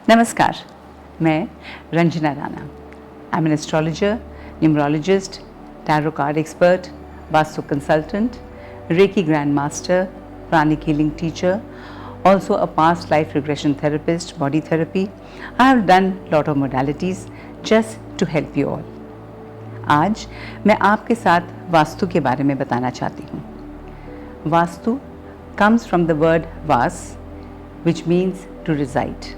नमस्कार, मैं Ranjana Rana. I am an astrologer, numerologist, tarot card expert, Vastu consultant, reiki grand master, pranic healing teacher, also a past life regression therapist, body therapy. I have done lot of modalities just to help you all. आज मैं आपके साथ वास्तु के बारे में बताना चाहती हूँ। Vastu comes from the word vas, which means to reside.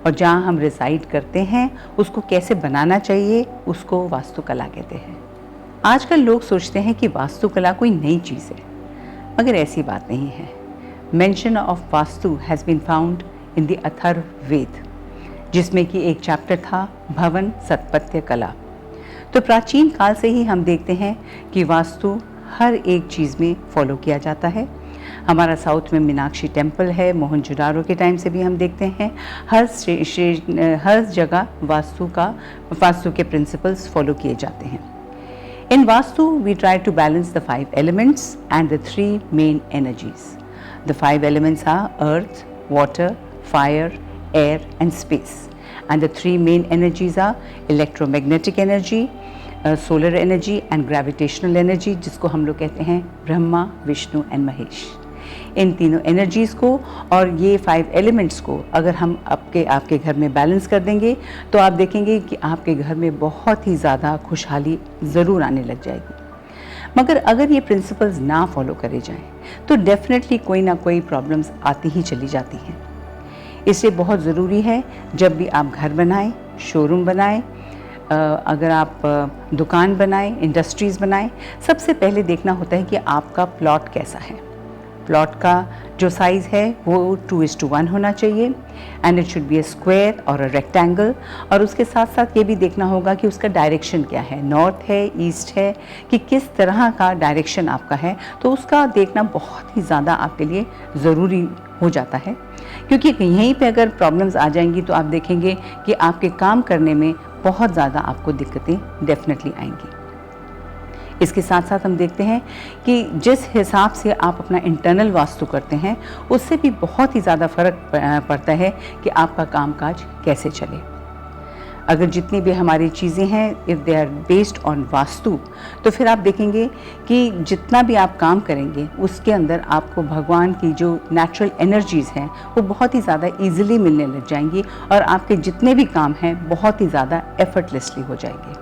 और जहाँ हम रिसाइड करते हैं उसको कैसे बनाना चाहिए उसको वास्तुकला कहते हैं। आजकल लोग सोचते हैं कि वास्तुकला कोई नई चीज़ है, मगर ऐसी बात नहीं है। Mention of vastu has been found in the Atharvaveda, जिसमें कि एक चैप्टर था भवन सत्पत्य कला। तो प्राचीन काल से ही हम देखते हैं कि वास्तु हर एक चीज़ में फॉलो किया जाता है। हमारा साउथ में मीनाक्षी टेम्पल है, मोहनजोदारो के टाइम से भी हम देखते हैं हर जगह वास्तु के प्रिंसिपल्स फॉलो किए जाते हैं। In Vastu we try to balance the 5 elements and the 3 main energies. The 5 elements are earth, water, fire, air and space, and the 3 main energies are electromagnetic energy, solar energy and gravitational energy, जिसको हम लोग कहते हैं Brahma, Vishnu and Mahesh. इन तीनों energies को और ये 5 एलिमेंट्स को अगर हम आपके घर में बैलेंस कर देंगे तो आप देखेंगे कि आपके घर में बहुत ही ज़्यादा खुशहाली ज़रूर आने लग जाएगी। मगर अगर ये प्रिंसिपल्स ना फॉलो करे जाएं तो डेफिनेटली कोई ना कोई प्रॉब्लम्स आती ही चली जाती हैं। इसलिए बहुत ज़रूरी है जब भी आप घर बनाएं, शोरूम बनाएं, अगर आप दुकान बनाएं, इंडस्ट्रीज़ बनाएं, सबसे पहले देखना होता है कि आपका प्लॉट कैसा है। प्लॉट का जो साइज़ है वो 2:1 होना चाहिए, and it should be a square और अ रेक्टेंगल। और उसके साथ साथ ये भी देखना होगा कि उसका डायरेक्शन क्या है, नॉर्थ है, ईस्ट है, कि किस तरह का डायरेक्शन आपका है। तो उसका देखना बहुत ही ज़्यादा आपके लिए ज़रूरी हो जाता है, क्योंकि यहीं पे अगर प्रॉब्लम्स आ जाएंगी तो आप देखेंगे कि आपके काम करने में बहुत ज़्यादा आपको दिक्कतें डेफिनेटली आएंगी। इसके साथ साथ हम देखते हैं कि जिस हिसाब से आप अपना इंटरनल वास्तु करते हैं उससे भी बहुत ही ज़्यादा फ़र्क पड़ता है कि आपका कामकाज कैसे चले। अगर जितनी भी हमारी चीज़ें हैं if they are based on vastu, तो फिर आप देखेंगे कि जितना भी आप काम करेंगे उसके अंदर आपको भगवान की जो नेचुरल एनर्जीज़ हैं वो बहुत ही ज़्यादा ईजिली मिलने लग जाएंगी और आपके जितने भी काम हैं बहुत ही ज़्यादा एफर्टलेसली हो जाएंगे।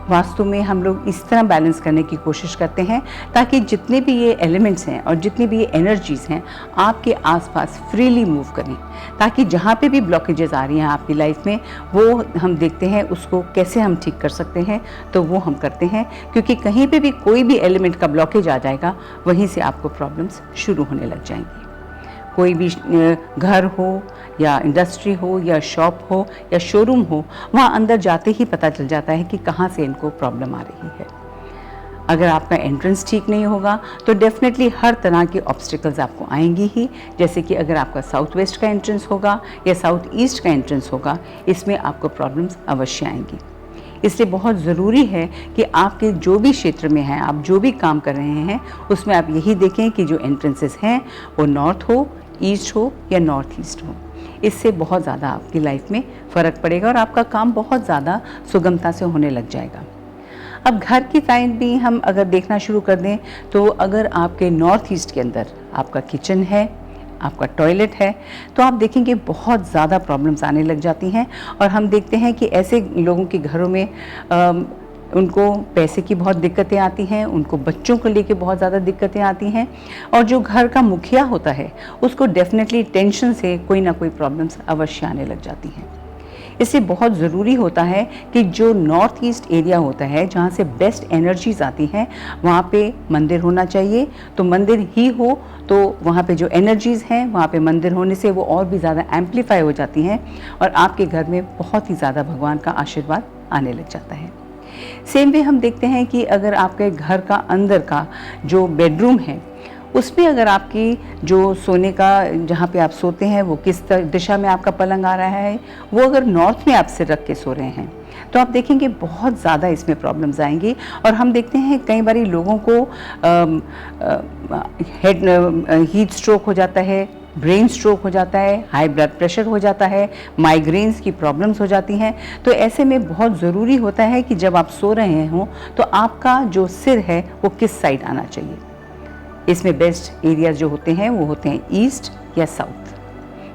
वास्तु में हम लोग इस तरह बैलेंस करने की कोशिश करते हैं ताकि जितने भी ये एलिमेंट्स हैं और जितनी भी ये एनर्जीज़ हैं आपके आसपास फ्रीली मूव करें, ताकि जहाँ पे भी ब्लॉकेजेस आ रही हैं आपकी लाइफ में वो हम देखते हैं उसको कैसे हम ठीक कर सकते हैं, तो वो हम करते हैं। क्योंकि कहीं पे भी कोई भी एलिमेंट का ब्लॉकेज आ जाएगा वहीं से आपको प्रॉब्लम्स शुरू होने लग जाएंगी। कोई भी घर हो या इंडस्ट्री हो या शॉप हो या शोरूम हो, वहाँ अंदर जाते ही पता चल जाता है कि कहाँ से इनको प्रॉब्लम आ रही है। अगर आपका एंट्रेंस ठीक नहीं होगा तो डेफिनेटली हर तरह की ऑब्स्टिकल्स आपको आएंगी ही। जैसे कि अगर आपका साउथ वेस्ट का एंट्रेंस होगा या साउथ ईस्ट का एंट्रेंस होगा, इसमें आपको प्रॉब्लम्स अवश्य आएंगी। इसलिए बहुत ज़रूरी है कि आपके जो भी क्षेत्र में हैं, आप जो भी काम कर रहे हैं, उसमें आप यही देखें कि जो एंट्रेंसेस हैं वो नॉर्थ हो, ईस्ट हो या नॉर्थ ईस्ट हो। इससे बहुत ज़्यादा आपकी लाइफ में फ़र्क पड़ेगा और आपका काम बहुत ज़्यादा सुगमता से होने लग जाएगा। अब घर की साइड भी हम अगर देखना शुरू कर दें तो अगर आपके नॉर्थ ईस्ट के अंदर आपका किचन है, आपका टॉयलेट है, तो आप देखेंगे बहुत ज़्यादा प्रॉब्लम्स आने लग जाती हैं। और हम देखते हैं कि ऐसे लोगों के घरों में उनको पैसे की बहुत दिक्कतें आती हैं, उनको बच्चों को लेके बहुत ज़्यादा दिक्कतें आती हैं, और जो घर का मुखिया होता है उसको डेफिनेटली टेंशन से कोई ना कोई प्रॉब्लम्स अवश्य आने लग जाती हैं। इसलिए बहुत ज़रूरी होता है कि जो नॉर्थ ईस्ट एरिया होता है जहाँ से बेस्ट एनर्जीज आती हैं वहाँ पे मंदिर होना चाहिए। तो मंदिर ही हो तो वहाँ पे जो एनर्जीज़ हैं वहाँ पे मंदिर होने से वो और भी ज़्यादा एम्पलीफाई हो जाती हैं और आपके घर में बहुत ही ज़्यादा भगवान का आशीर्वाद आने लग जाता है। सेम वे हम देखते हैं कि अगर आपके घर का अंदर का जो बेडरूम है उसमें अगर आपकी जो सोने का जहाँ पे आप सोते हैं वो किस दिशा में आपका पलंग आ रहा है, वो अगर नॉर्थ में आप सिर रख के सो रहे हैं तो आप देखेंगे बहुत ज़्यादा इसमें प्रॉब्लम्स आएंगी। और हम देखते हैं कई बारी लोगों को हीट स्ट्रोक हो जाता है, ब्रेन स्ट्रोक हो जाता है, हाई ब्लड प्रेशर हो जाता है, माइग्रेन्स की प्रॉब्लम्स हो जाती हैं। तो ऐसे में बहुत ज़रूरी होता है कि जब आप सो रहे हों तो आपका जो सिर है वो किस साइड आना चाहिए। इसमें बेस्ट एरियाज जो होते हैं वो होते हैं ईस्ट या साउथ,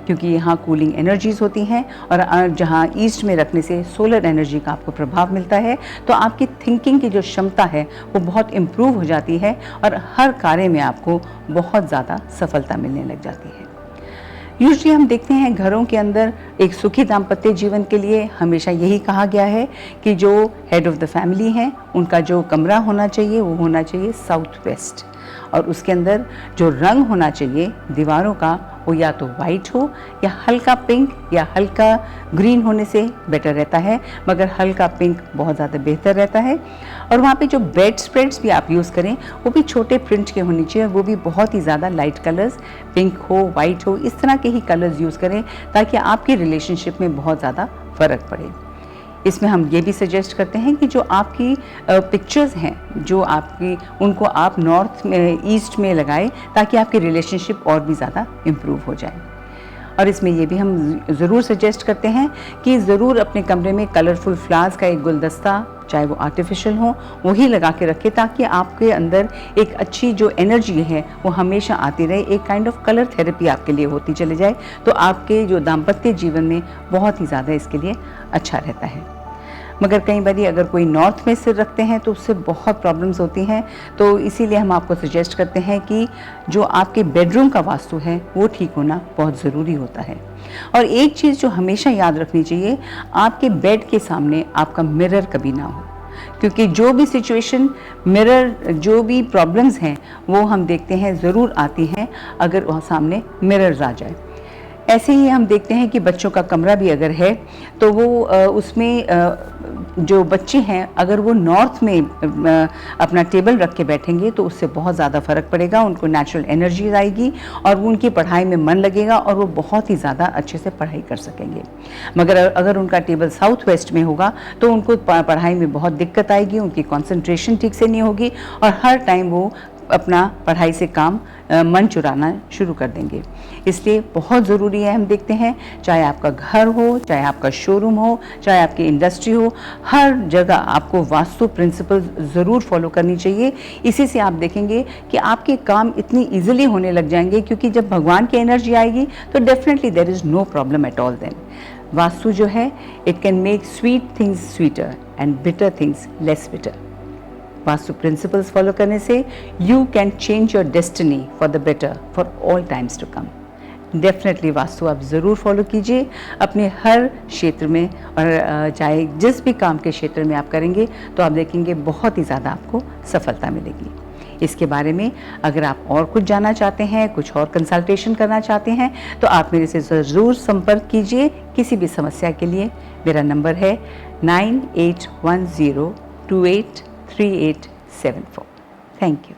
क्योंकि यहाँ कूलिंग एनर्जीज होती हैं और जहाँ ईस्ट में रखने से सोलर एनर्जी का आपको प्रभाव मिलता है, तो आपकी थिंकिंग की जो क्षमता है वो बहुत इम्प्रूव हो जाती है और हर कार्य में आपको बहुत ज़्यादा सफलता मिलने लग जाती है। यूजुअली हम देखते हैं घरों के अंदर एक सुखी दाम्पत्य जीवन के लिए हमेशा यही कहा गया है कि जो हेड ऑफ़ द फैमिली हैं उनका जो कमरा होना चाहिए वो होना चाहिए साउथ वेस्ट, और उसके अंदर जो रंग होना चाहिए दीवारों का वो या तो वाइट हो या हल्का पिंक या हल्का ग्रीन होने से बेटर रहता है, मगर हल्का पिंक बहुत ज़्यादा बेहतर रहता है। और वहाँ पे जो बेड स्प्रेड्स भी आप यूज़ करें वो भी छोटे प्रिंट के होने चाहिए, वो भी बहुत ही ज़्यादा लाइट कलर्स, पिंक हो, वाइट हो, इस तरह के ही कलर्स यूज़ करें ताकि आपकी रिलेशनशिप में बहुत ज़्यादा फ़र्क पड़े। इसमें हम ये भी सजेस्ट करते हैं कि जो आपकी पिक्चर्स हैं जो आपकी, उनको आप नॉर्थ में, ईस्ट में लगाएं ताकि आपकी रिलेशनशिप और भी ज़्यादा इम्प्रूव हो जाए। और इसमें ये भी हम ज़रूर सजेस्ट करते हैं कि ज़रूर अपने कमरे में कलरफुल फ्लावर्स का एक गुलदस्ता, चाहे वो आर्टिफिशियल हो, वही लगा के रखें ताकि आपके अंदर एक अच्छी जो एनर्जी है वो हमेशा आती रहे, एक काइंड ऑफ कलर थेरेपी आपके लिए होती चले जाए, तो आपके जो दाम्पत्य जीवन में बहुत ही ज़्यादा इसके लिए अच्छा रहता है। मगर कई बार अगर कोई नॉर्थ में सिर रखते हैं तो उससे बहुत प्रॉब्लम्स होती हैं, तो इसीलिए हम आपको सजेस्ट करते हैं कि जो आपके बेडरूम का वास्तु है वो ठीक होना बहुत ज़रूरी होता है। और एक चीज़ जो हमेशा याद रखनी चाहिए, आपके बेड के सामने आपका मिरर कभी ना हो, क्योंकि जो भी सिचुएशन, मिरर, जो भी प्रॉब्लम्स हैं वो हम देखते हैं ज़रूर आती हैं अगर वहाँ सामने मिरर्स आ जाए। ऐसे ही हम देखते हैं कि बच्चों का कमरा भी अगर है तो वो उसमें जो बच्चे हैं अगर वो नॉर्थ में अपना टेबल रख के बैठेंगे तो उससे बहुत ज़्यादा फ़र्क पड़ेगा, उनको नेचुरल एनर्जी आएगी और वो उनकी पढ़ाई में मन लगेगा और वो बहुत ही ज़्यादा अच्छे से पढ़ाई कर सकेंगे। मगर अगर उनका टेबल साउथ वेस्ट में होगा तो उनको पढ़ाई में बहुत दिक्कत आएगी, उनकी कॉन्सेंट्रेशन ठीक से नहीं होगी और हर टाइम वो अपना पढ़ाई से काम मन चुराना शुरू कर देंगे। इसलिए बहुत ज़रूरी है, हम देखते हैं चाहे आपका घर हो, चाहे आपका शोरूम हो, चाहे आपकी इंडस्ट्री हो, हर जगह आपको वास्तु प्रिंसिपल ज़रूर फॉलो करनी चाहिए। इसी से आप देखेंगे कि आपके काम इतनी ईजिली होने लग जाएंगे, क्योंकि जब भगवान की एनर्जी आएगी तो definitely there is no problem at all. Then vastu जो है it can make sweet things sweeter and bitter things less bitter. Vastu principles follow करने से you can change your destiny for the better for all times to come. Definitely vastu आप ज़रूर follow कीजिए अपने हर क्षेत्र में, और चाहे जिस भी काम के क्षेत्र में आप करेंगे तो आप देखेंगे बहुत ही ज़्यादा आपको सफलता मिलेगी। इसके बारे में अगर आप और कुछ जानना चाहते हैं, कुछ और कंसल्टेशन करना चाहते हैं तो आप मेरे से ज़रूर संपर्क कीजिए किसी भी समस्या के लिए। मेरा नंबर है 9810283874। Thank you.